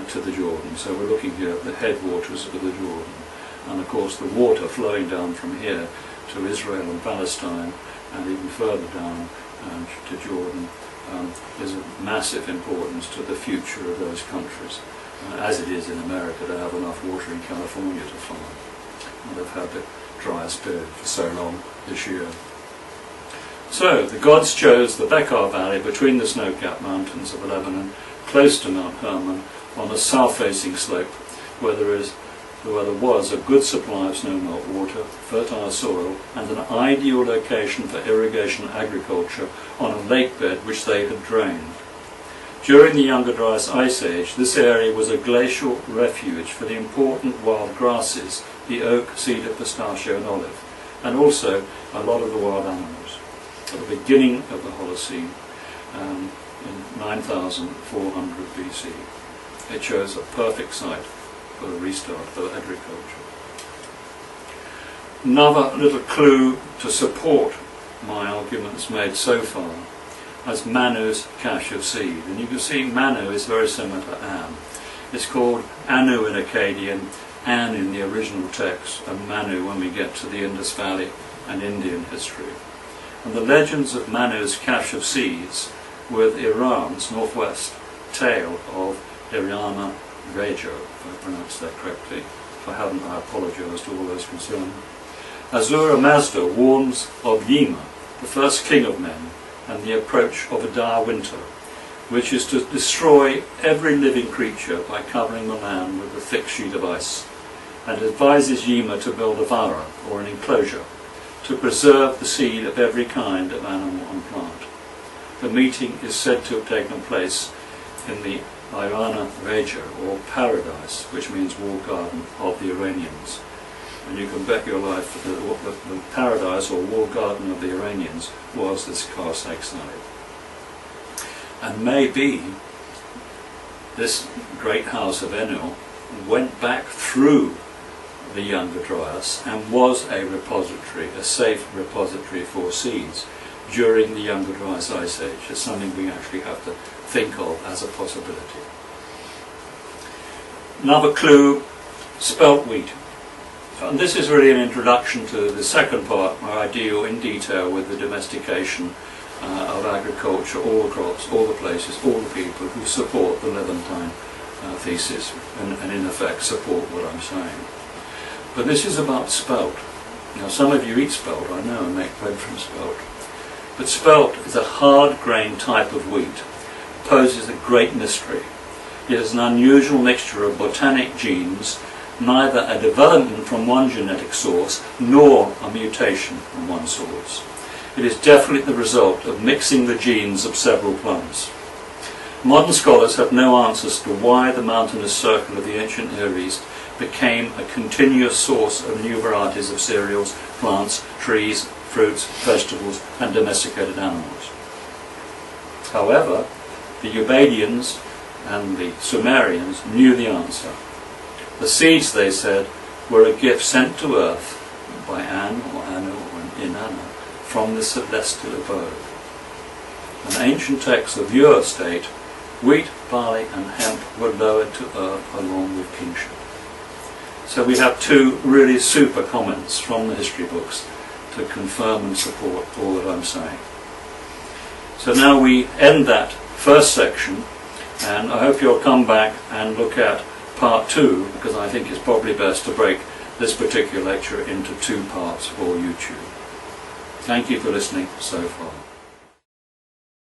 to the Jordan. So we're looking here at the headwaters of the Jordan, and of course the water flowing down from here to Israel and Palestine, and even further down to Jordan, is of massive importance to the future of those countries, as it is in America to have enough water in California to farm. And they've had the driest period for so long this year. So the gods chose the Bekaa Valley between the snow-capped mountains of Lebanon, close to Mount Hermon, on a south-facing slope where there was a good supply of snowmelt water, fertile soil, and an ideal location for irrigation agriculture on a lake bed which they had drained. During the Younger Dryas Ice Age, this area was a glacial refuge for the important wild grasses, the oak, cedar, pistachio and olive, and also a lot of the wild animals. At the beginning of the Holocene, in 9400 BC, it shows a perfect site for the restart of agriculture. Another little clue to support my arguments made so far as Manu's cache of seed. And you can see Manu is very similar to Am. It's called Anu in Akkadian, An in the original text, and Manu when we get to the Indus Valley and Indian history. And the legends of Manu's cache of seeds with Iran's northwest tale of Irana Rejo, if I pronounced that correctly. If I haven't, I apologise to all those concerned. Ahura Mazda warns of Yima, the first king of men, and the approach of a dire winter, which is to destroy every living creature by covering the land with a thick sheet of ice, and advises Yima to build a vara, or an enclosure, to preserve the seed of every kind of animal and plant. The meeting is said to have taken place in the Irana Rejo, or paradise, which means walled garden of the Iranians. And you can bet your life that the paradise or walled garden of the Iranians was this karst site. And maybe this great house of Enlil went back through the Younger Dryas and was a repository, a safe repository for seeds during the Younger Dryas Ice Age. It's something we actually have to think of as a possibility. Another clue, spelt wheat. And this is really an introduction to the second part where I deal in detail with the domestication of agriculture, all the crops, all the places, all the people who support the Levantine thesis and in effect support what I'm saying. But this is about spelt. Now some of you eat spelt, I know, and make bread from spelt. But spelt is a hard-grained type of wheat, poses a great mystery. It is an unusual mixture of botanic genes, neither a development from one genetic source nor a mutation from one source. It is definitely the result of mixing the genes of several plants. Modern scholars have no answers to why the mountainous circle of the ancient Near East became a continuous source of new varieties of cereals, plants, trees, fruits, vegetables, and domesticated animals. However, the Ubaidians and the Sumerians knew the answer. The seeds, they said, were a gift sent to earth by An or Anu or Inanna from the celestial abode. An ancient text of your state, wheat, barley and hemp were lowered to earth along with kingship. So we have two really super comments from the history books to confirm and support all that I'm saying. So now we end that first section, and I hope you'll come back and look at part 2, because I think it's probably best to break this particular lecture into 2 parts for YouTube. Thank you for listening so far.